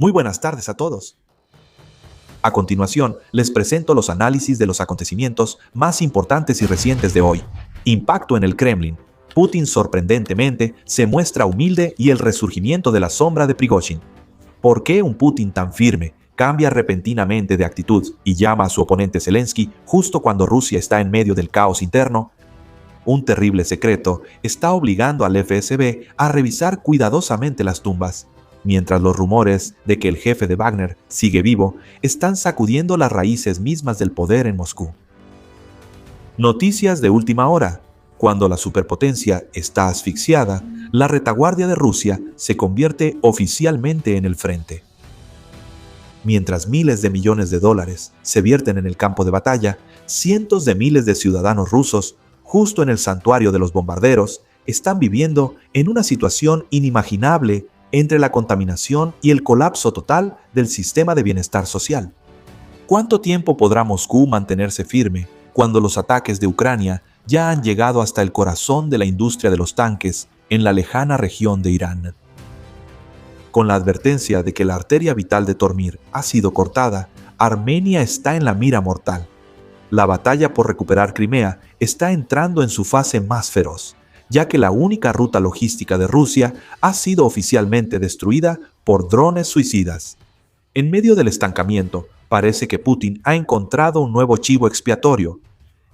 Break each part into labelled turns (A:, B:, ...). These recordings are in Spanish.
A: Muy buenas tardes a todos. A continuación, les presento los análisis de los acontecimientos más importantes y recientes de hoy. Impacto en el Kremlin. Putin sorprendentemente se muestra humilde y el resurgimiento de la sombra de Prigozhin. ¿Por qué un Putin tan firme cambia repentinamente de actitud y llama a su oponente Zelensky justo cuando Rusia está en medio del caos interno? Un terrible secreto está obligando al FSB a revisar cuidadosamente las tumbas, mientras los rumores de que el jefe de Wagner sigue vivo están sacudiendo las raíces mismas del poder en Moscú. Noticias de última hora. Cuando la superpotencia está asfixiada, la retaguardia de Rusia se convierte oficialmente en el frente. Mientras miles de millones de dólares se vierten en el campo de batalla, cientos de miles de ciudadanos rusos, justo en el santuario de los bombarderos, están viviendo en una situación inimaginable entre la contaminación y el colapso total del sistema de bienestar social. ¿Cuánto tiempo podrá Moscú mantenerse firme cuando los ataques de Ucrania ya han llegado hasta el corazón de la industria de los tanques en la lejana región de Irán? Con la advertencia de que la arteria vital de Tormir ha sido cortada, Armenia está en la mira mortal. La batalla por recuperar Crimea está entrando en su fase más feroz, ya que la única ruta logística de Rusia ha sido oficialmente destruida por drones suicidas. En medio del estancamiento, parece que Putin ha encontrado un nuevo chivo expiatorio.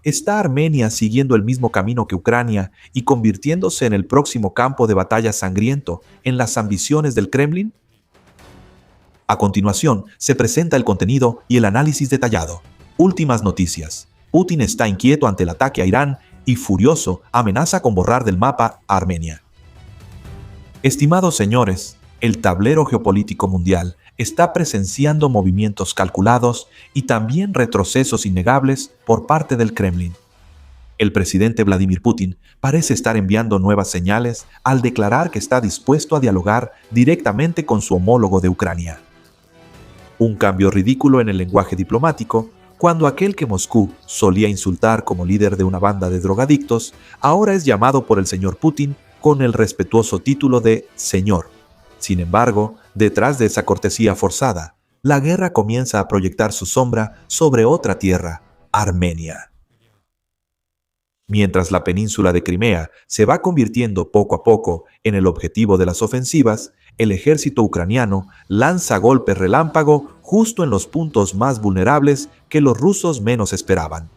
A: ¿Está Armenia siguiendo el mismo camino que Ucrania y convirtiéndose en el próximo campo de batalla sangriento en las ambiciones del Kremlin? A continuación, se presenta el contenido y el análisis detallado. Últimas noticias. Putin está inquieto ante el ataque a Irán y furioso amenaza con borrar del mapa a Armenia. Estimados señores, el tablero geopolítico mundial está presenciando movimientos calculados y también retrocesos innegables por parte del Kremlin. El presidente Vladimir Putin parece estar enviando nuevas señales al declarar que está dispuesto a dialogar directamente con su homólogo de Ucrania. Un cambio ridículo en el lenguaje diplomático, cuando aquel que Moscú solía insultar como líder de una banda de drogadictos, ahora es llamado por el señor Putin con el respetuoso título de señor. Sin embargo, detrás de esa cortesía forzada, la guerra comienza a proyectar su sombra sobre otra tierra, Armenia. Mientras la península de Crimea se va convirtiendo poco a poco en el objetivo de las ofensivas, el ejército ucraniano lanza golpes relámpago justo en los puntos más vulnerables que los rusos menos esperaban.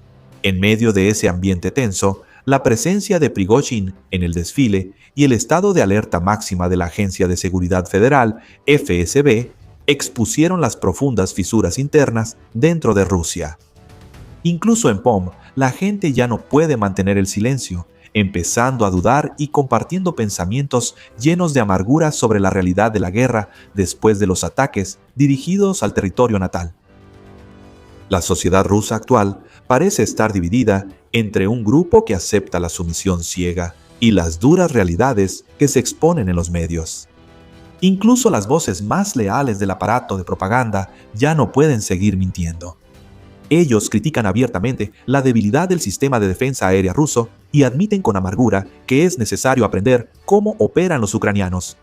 A: En medio de ese ambiente tenso, la presencia de Prigozhin en el desfile y el estado de alerta máxima de la Agencia de Seguridad Federal, FSB, expusieron las profundas fisuras internas dentro de Rusia. Incluso en POM, la gente ya no puede mantener el silencio, empezando a dudar y compartiendo pensamientos llenos de amargura sobre la realidad de la guerra después de los ataques dirigidos al territorio natal. La sociedad rusa actual parece estar dividida entre un grupo que acepta la sumisión ciega y las duras realidades que se exponen en los medios. Incluso las voces más leales del aparato de propaganda ya no pueden seguir mintiendo. Ellos critican abiertamente la debilidad del sistema de defensa aérea ruso y admiten con amargura que es necesario aprender cómo operan los ucranianos.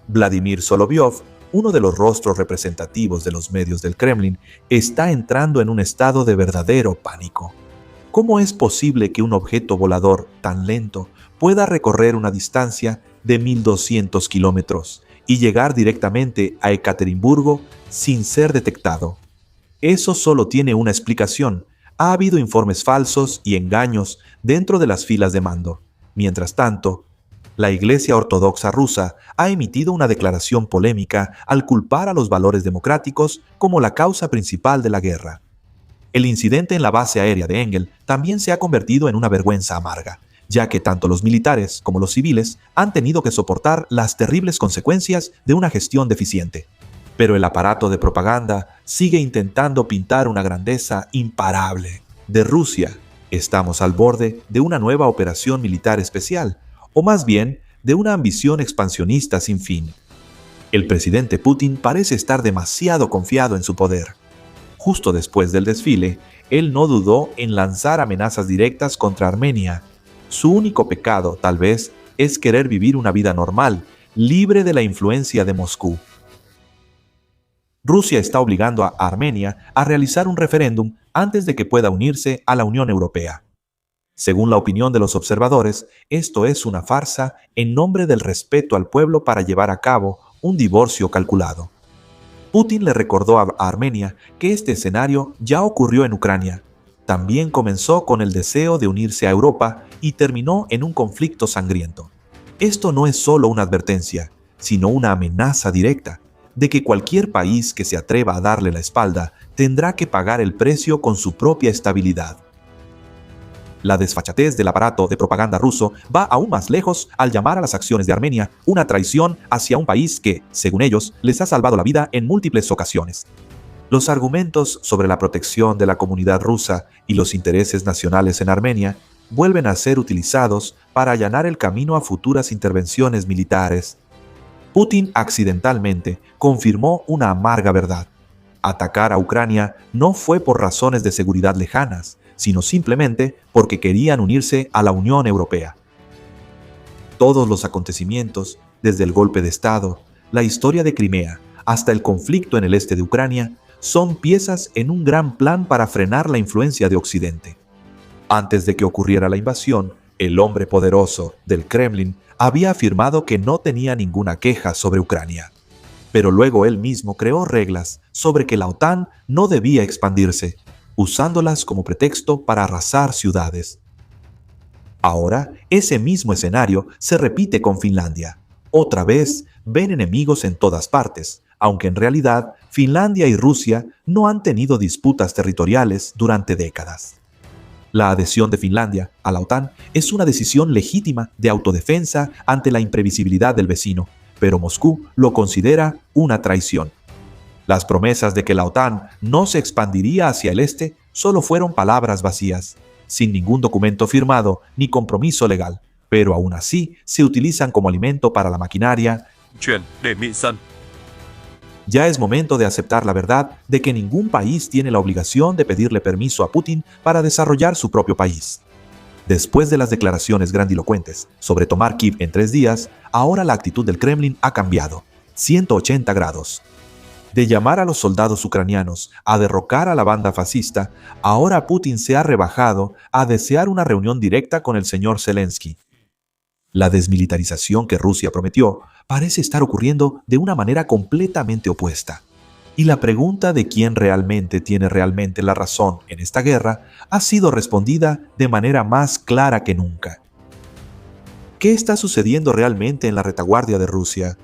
A: Vladimir Solovyov, uno de los rostros representativos de los medios del Kremlin, está entrando en un estado de verdadero pánico. ¿Cómo es posible que un objeto volador tan lento pueda recorrer una distancia de 1.200 kilómetros y llegar directamente a Ekaterimburgo sin ser detectado? Eso solo tiene una explicación. Ha habido informes falsos y engaños dentro de las filas de mando. Mientras tanto, la Iglesia Ortodoxa rusa ha emitido una declaración polémica al culpar a los valores democráticos como la causa principal de la guerra. El incidente en la base aérea de Engel también se ha convertido en una vergüenza amarga, ya que tanto los militares como los civiles han tenido que soportar las terribles consecuencias de una gestión deficiente. Pero el aparato de propaganda sigue intentando pintar una grandeza imparable de Rusia. Estamos al borde de una nueva operación militar especial, o más bien de una ambición expansionista sin fin. El presidente Putin parece estar demasiado confiado en su poder. Justo después del desfile, él no dudó en lanzar amenazas directas contra Armenia. Su único pecado, tal vez, es querer vivir una vida normal, libre de la influencia de Moscú. Rusia está obligando a Armenia a realizar un referéndum antes de que pueda unirse a la Unión Europea. Según la opinión de los observadores, esto es una farsa en nombre del respeto al pueblo para llevar a cabo un divorcio calculado. Putin le recordó a Armenia que este escenario ya ocurrió en Ucrania. También comenzó con el deseo de unirse a Europa y terminó en un conflicto sangriento. Esto no es solo una advertencia, sino una amenaza directa de que cualquier país que se atreva a darle la espalda tendrá que pagar el precio con su propia estabilidad. La desfachatez del aparato de propaganda ruso va aún más lejos al llamar a las acciones de Armenia una traición hacia un país que, según ellos, les ha salvado la vida en múltiples ocasiones. Los argumentos sobre la protección de la comunidad rusa y los intereses nacionales en Armenia vuelven a ser utilizados para allanar el camino a futuras intervenciones militares. Putin accidentalmente confirmó una amarga verdad. Atacar a Ucrania no fue por razones de seguridad lejanas, sino simplemente porque querían unirse a la Unión Europea. Todos los acontecimientos, desde el golpe de Estado, la historia de Crimea, hasta el conflicto en el este de Ucrania, son piezas en un gran plan para frenar la influencia de Occidente. Antes de que ocurriera la invasión, el hombre poderoso del Kremlin había afirmado que no tenía ninguna queja sobre Ucrania. Pero luego él mismo creó reglas sobre que la OTAN no debía expandirse, usándolas como pretexto para arrasar ciudades. Ahora, ese mismo escenario se repite con Finlandia. Otra vez, ven enemigos en todas partes, aunque en realidad Finlandia y Rusia no han tenido disputas territoriales durante décadas. La adhesión de Finlandia a la OTAN es una decisión legítima de autodefensa ante la imprevisibilidad del vecino, pero Moscú lo considera una traición. Las promesas de que la OTAN no se expandiría hacia el este solo fueron palabras vacías, sin ningún documento firmado ni compromiso legal, pero aún así se utilizan como alimento para la maquinaria. Ya es momento de aceptar la verdad de que ningún país tiene la obligación de pedirle permiso a Putin para desarrollar su propio país. Después de las declaraciones grandilocuentes sobre tomar Kiev en 3 días, ahora la actitud del Kremlin ha cambiado 180 grados. De llamar a los soldados ucranianos a derrocar a la banda fascista, ahora Putin se ha rebajado a desear una reunión directa con el señor Zelensky. La desmilitarización que Rusia prometió parece estar ocurriendo de una manera completamente opuesta. Y la pregunta de quién realmente tiene la razón en esta guerra ha sido respondida de manera más clara que nunca. ¿Qué está sucediendo realmente en la retaguardia de Rusia?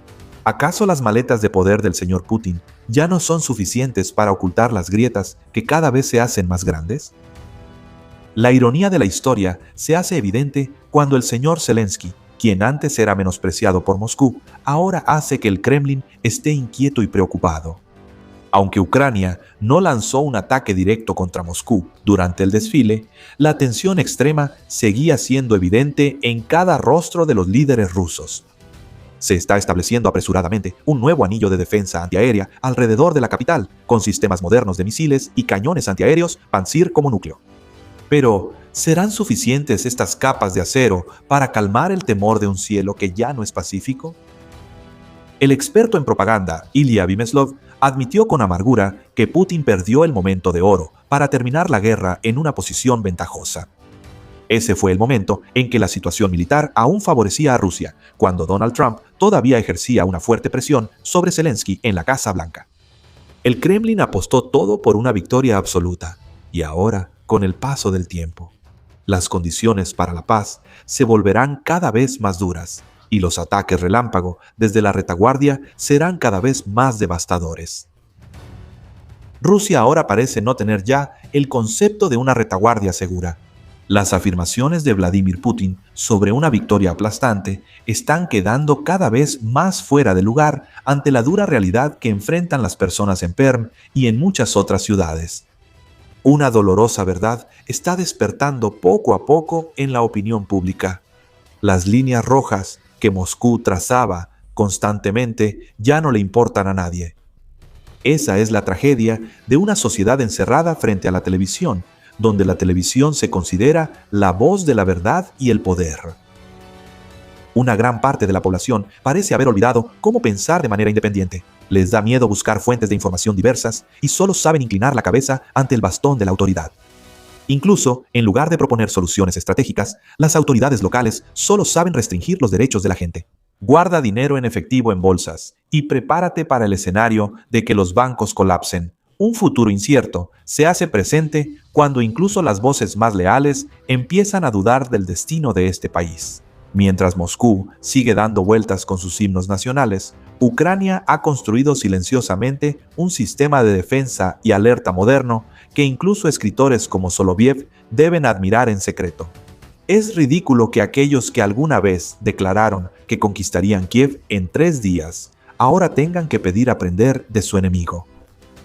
A: ¿Acaso las maletas de poder del señor Putin ya no son suficientes para ocultar las grietas que cada vez se hacen más grandes? La ironía de la historia se hace evidente cuando el señor Zelensky, quien antes era menospreciado por Moscú, ahora hace que el Kremlin esté inquieto y preocupado. Aunque Ucrania no lanzó un ataque directo contra Moscú durante el desfile, la tensión extrema seguía siendo evidente en cada rostro de los líderes rusos. Se está estableciendo apresuradamente un nuevo anillo de defensa antiaérea alrededor de la capital, con sistemas modernos de misiles y cañones antiaéreos Pantsir como núcleo. Pero, ¿serán suficientes estas capas de acero para calmar el temor de un cielo que ya no es pacífico? El experto en propaganda, Ilya Vimeslov, admitió con amargura que Putin perdió el momento de oro para terminar la guerra en una posición ventajosa. Ese fue el momento en que la situación militar aún favorecía a Rusia, cuando Donald Trump todavía ejercía una fuerte presión sobre Zelensky en la Casa Blanca. El Kremlin apostó todo por una victoria absoluta, y ahora, con el paso del tiempo, las condiciones para la paz se volverán cada vez más duras, y los ataques relámpago desde la retaguardia serán cada vez más devastadores. Rusia ahora parece no tener ya el concepto de una retaguardia segura. Las afirmaciones de Vladimir Putin sobre una victoria aplastante están quedando cada vez más fuera de lugar ante la dura realidad que enfrentan las personas en Perm y en muchas otras ciudades. Una dolorosa verdad está despertando poco a poco en la opinión pública. Las líneas rojas que Moscú trazaba constantemente ya no le importan a nadie. Esa es la tragedia de una sociedad encerrada frente a la televisión, donde la televisión se considera la voz de la verdad y el poder. Una gran parte de la población parece haber olvidado cómo pensar de manera independiente. Les da miedo buscar fuentes de información diversas y solo saben inclinar la cabeza ante el bastón de la autoridad. Incluso, en lugar de proponer soluciones estratégicas, las autoridades locales solo saben restringir los derechos de la gente. Guarda dinero en efectivo en bolsas y prepárate para el escenario de que los bancos colapsen. Un futuro incierto se hace presente cuando incluso las voces más leales empiezan a dudar del destino de este país. Mientras Moscú sigue dando vueltas con sus himnos nacionales, Ucrania ha construido silenciosamente un sistema de defensa y alerta moderno que incluso escritores como Soloviev deben admirar en secreto. Es ridículo que aquellos que alguna vez declararon que conquistarían Kiev en 3 días, ahora tengan que pedir aprender de su enemigo.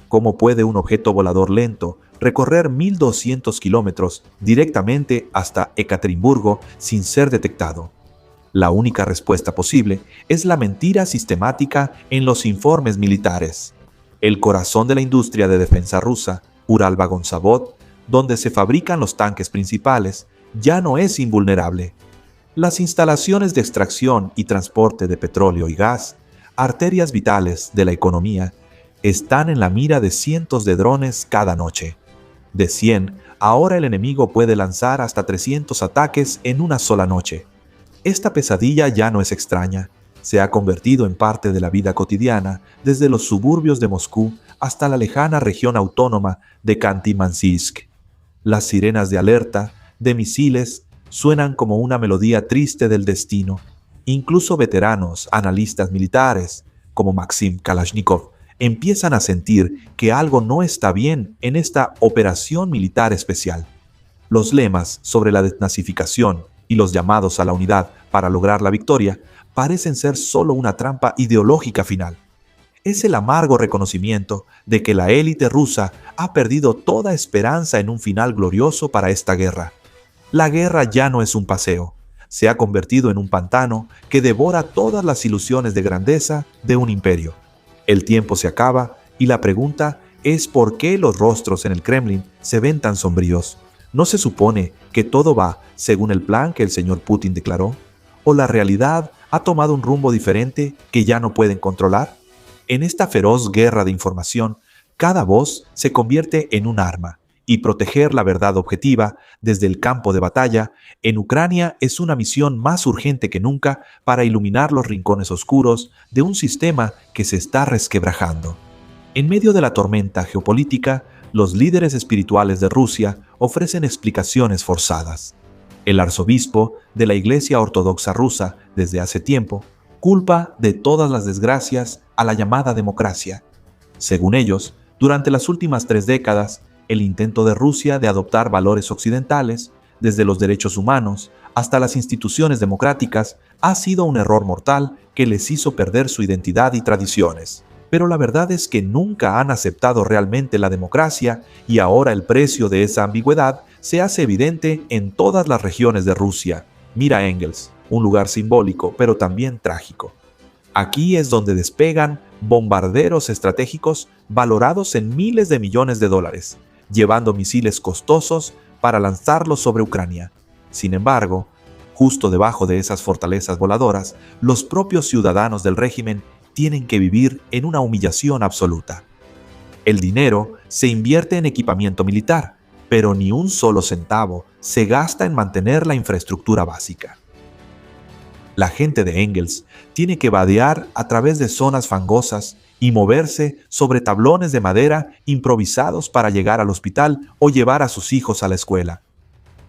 A: ¿Cómo puede un objeto volador lento recorrer 1.200 kilómetros directamente hasta Ekaterimburgo sin ser detectado? La única respuesta posible es la mentira sistemática en los informes militares. El corazón de la industria de defensa rusa, Uralvagonzavod, donde se fabrican los tanques principales, ya no es invulnerable. Las instalaciones de extracción y transporte de petróleo y gas, arterias vitales de la economía, están en la mira de cientos de drones cada noche. De 100, ahora el enemigo puede lanzar hasta 300 ataques en una sola noche. Esta pesadilla ya no es extraña. Se ha convertido en parte de la vida cotidiana, desde los suburbios de Moscú hasta la lejana región autónoma de Khanty-Mansisk. Las sirenas de alerta, de misiles, suenan como una melodía triste del destino. Incluso veteranos, analistas militares, como Maxim Kalashnikov, empiezan a sentir que algo no está bien en esta operación militar especial. Los lemas sobre la desnazificación y los llamados a la unidad para lograr la victoria parecen ser solo una trampa ideológica final. Es el amargo reconocimiento de que la élite rusa ha perdido toda esperanza en un final glorioso para esta guerra. La guerra ya no es un paseo, se ha convertido en un pantano que devora todas las ilusiones de grandeza de un imperio. El tiempo se acaba y la pregunta es por qué los rostros en el Kremlin se ven tan sombríos. ¿No se supone que todo va según el plan que el señor Putin declaró? ¿O la realidad ha tomado un rumbo diferente que ya no pueden controlar? En esta feroz guerra de información, cada voz se convierte en un arma, y proteger la verdad objetiva desde el campo de batalla en Ucrania es una misión más urgente que nunca para iluminar los rincones oscuros de un sistema que se está resquebrajando. En medio de la tormenta geopolítica, los líderes espirituales de Rusia ofrecen explicaciones forzadas. El arzobispo de la Iglesia Ortodoxa rusa, desde hace tiempo, culpa de todas las desgracias a la llamada democracia. Según ellos, durante las últimas 3 décadas, el intento de Rusia de adoptar valores occidentales, desde los derechos humanos hasta las instituciones democráticas, ha sido un error mortal que les hizo perder su identidad y tradiciones. Pero la verdad es que nunca han aceptado realmente la democracia y ahora el precio de esa ambigüedad se hace evidente en todas las regiones de Rusia. Mira Engels, un lugar simbólico, pero también trágico. Aquí es donde despegan bombarderos estratégicos valorados en miles de millones de dólares, llevando misiles costosos para lanzarlos sobre Ucrania. Sin embargo, justo debajo de esas fortalezas voladoras, los propios ciudadanos del régimen tienen que vivir en una humillación absoluta. El dinero se invierte en equipamiento militar, pero ni un solo centavo se gasta en mantener la infraestructura básica. La gente de Engels tiene que vadear a través de zonas fangosas y moverse sobre tablones de madera improvisados para llegar al hospital o llevar a sus hijos a la escuela.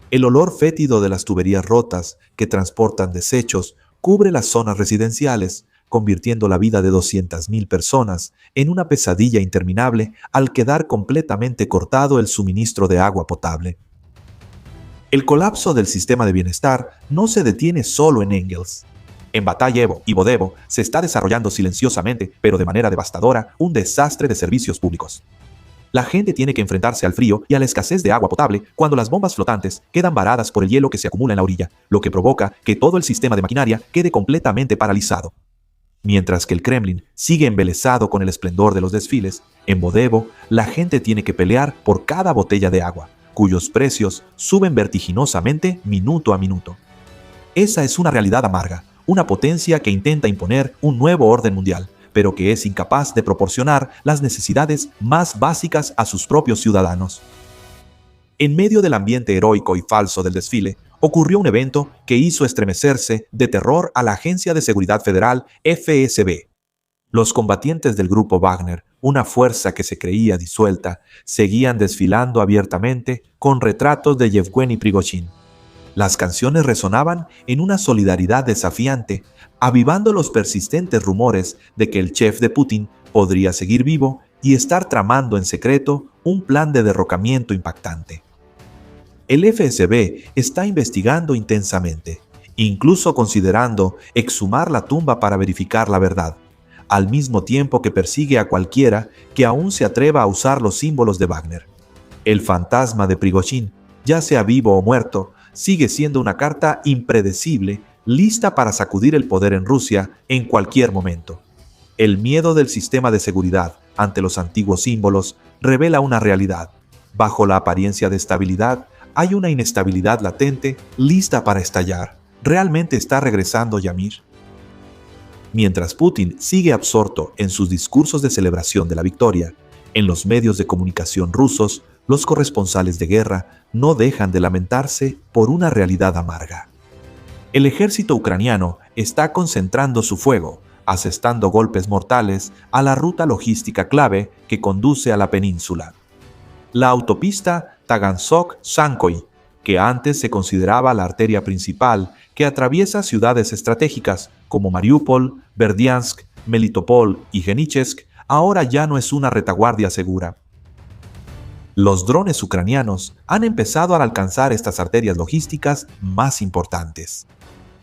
A: El olor fétido de las tuberías rotas que transportan desechos cubre las zonas residenciales, convirtiendo la vida de 200.000 personas en una pesadilla interminable al quedar completamente cortado el suministro de agua potable. El colapso del sistema de bienestar no se detiene solo en Engels. En Batayevo y Vodevo se está desarrollando silenciosamente, pero de manera devastadora, un desastre de servicios públicos. La gente tiene que enfrentarse al frío y a la escasez de agua potable cuando las bombas flotantes quedan varadas por el hielo que se acumula en la orilla, lo que provoca que todo el sistema de maquinaria quede completamente paralizado. Mientras que el Kremlin sigue embelesado con el esplendor de los desfiles, en Vodevo la gente tiene que pelear por cada botella de agua, cuyos precios suben vertiginosamente minuto a minuto. Esa es una realidad amarga, una potencia que intenta imponer un nuevo orden mundial, pero que es incapaz de proporcionar las necesidades más básicas a sus propios ciudadanos. En medio del ambiente heroico y falso del desfile, ocurrió un evento que hizo estremecerse de terror a la Agencia de Seguridad Federal FSB. Los combatientes del grupo Wagner, una fuerza que se creía disuelta, seguían desfilando abiertamente con retratos de Yevgeny Prigozhin. Las canciones resonaban en una solidaridad desafiante, avivando los persistentes rumores de que el chef de Putin podría seguir vivo y estar tramando en secreto un plan de derrocamiento impactante. El FSB está investigando intensamente, incluso considerando exhumar la tumba para verificar la verdad, al mismo tiempo que persigue a cualquiera que aún se atreva a usar los símbolos de Wagner. El fantasma de Prigozhin, ya sea vivo o muerto, sigue siendo una carta impredecible, lista para sacudir el poder en Rusia en cualquier momento. El miedo del sistema de seguridad ante los antiguos símbolos revela una realidad. Bajo la apariencia de estabilidad, hay una inestabilidad latente lista para estallar. ¿Realmente está regresando Yamir? Mientras Putin sigue absorto en sus discursos de celebración de la victoria, en los medios de comunicación rusos, los corresponsales de guerra no dejan de lamentarse por una realidad amarga. El ejército ucraniano está concentrando su fuego, asestando golpes mortales a la ruta logística clave que conduce a la península. La autopista Taganzok-Sankoy, que antes se consideraba la arteria principal que atraviesa ciudades estratégicas como Mariupol, Berdiansk, Melitopol y Genichesk, ahora ya no es una retaguardia segura. Los drones ucranianos han empezado a alcanzar estas arterias logísticas más importantes.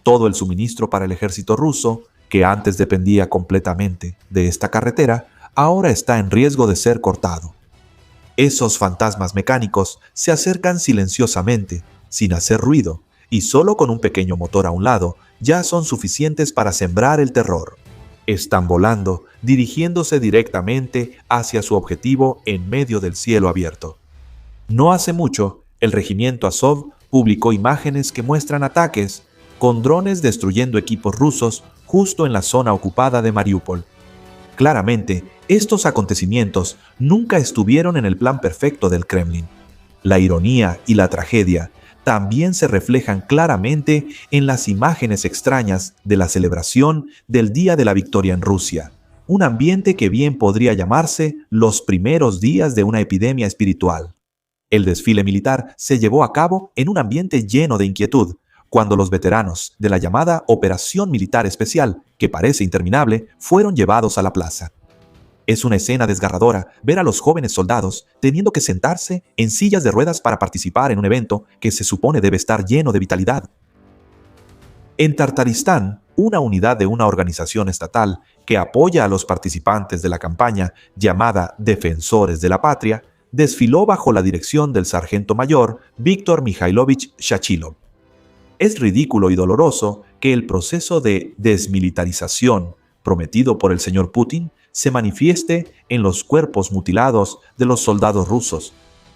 A: Todo el suministro para el ejército ruso, que antes dependía completamente de esta carretera, ahora está en riesgo de ser cortado. Esos fantasmas mecánicos se acercan silenciosamente, sin hacer ruido, y solo con un pequeño motor a un lado ya son suficientes para sembrar el terror. Están volando, dirigiéndose directamente hacia su objetivo en medio del cielo abierto. No hace mucho, el regimiento Azov publicó imágenes que muestran ataques con drones destruyendo equipos rusos justo en la zona ocupada de Mariupol. Claramente, estos acontecimientos nunca estuvieron en el plan perfecto del Kremlin. La ironía y la tragedia también se reflejan claramente en las imágenes extrañas de la celebración del Día de la Victoria en Rusia, un ambiente que bien podría llamarse los primeros días de una epidemia espiritual. El desfile militar se llevó a cabo en un ambiente lleno de inquietud, cuando los veteranos de la llamada Operación Militar Especial, que parece interminable, fueron llevados a la plaza. Es una escena desgarradora ver a los jóvenes soldados teniendo que sentarse en sillas de ruedas para participar en un evento que se supone debe estar lleno de vitalidad. En Tartaristán, una unidad de una organización estatal que apoya a los participantes de la campaña llamada Defensores de la Patria, desfiló bajo la dirección del sargento mayor Víctor Mikhailovich Shachilov. Es ridículo y doloroso que el proceso de desmilitarización prometido por el señor Putin se manifieste en los cuerpos mutilados de los soldados rusos.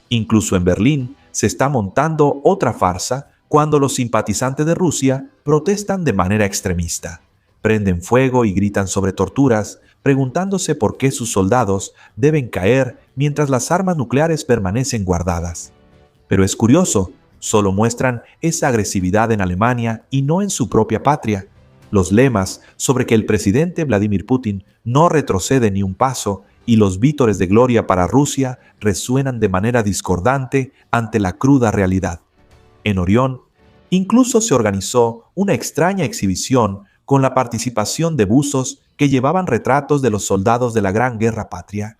A: Incluso en Berlín se está montando otra farsa cuando los simpatizantes de Rusia protestan de manera extremista, prenden fuego y gritan sobre torturas, preguntándose por qué sus soldados deben caer mientras las armas nucleares permanecen guardadas. Pero es curioso, solo muestran esa agresividad en Alemania y no en su propia patria. Los lemas sobre que el presidente Vladimir Putin no retrocede ni un paso y los vítores de gloria para Rusia resuenan de manera discordante ante la cruda realidad. En Orión, incluso se organizó una extraña exhibición con la participación de buzos que llevaban retratos de los soldados de la Gran Guerra Patria.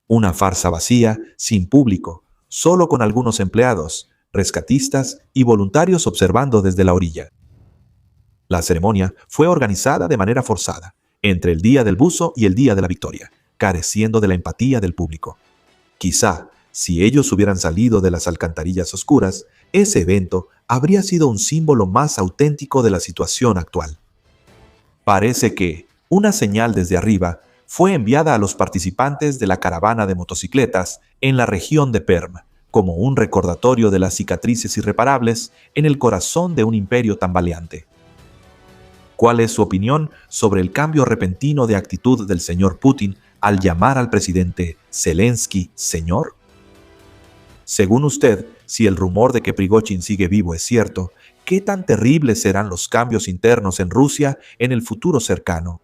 A: Una farsa vacía, sin público, solo con algunos empleados, rescatistas y voluntarios observando desde la orilla. La ceremonia fue organizada de manera forzada, entre el Día del Buzo y el Día de la Victoria, careciendo de la empatía del público. Quizá, si ellos hubieran salido de las alcantarillas oscuras, ese evento habría sido un símbolo más auténtico de la situación actual. Parece que una señal desde arriba fue enviada a los participantes de la caravana de motocicletas en la región de Perm, como un recordatorio de las cicatrices irreparables en el corazón de un imperio tambaleante. ¿Cuál es su opinión sobre el cambio repentino de actitud del señor Putin al llamar al presidente Zelensky señor? Según usted, si el rumor de que Prigozhin sigue vivo es cierto, ¿qué tan terribles serán los cambios internos en Rusia en el futuro cercano?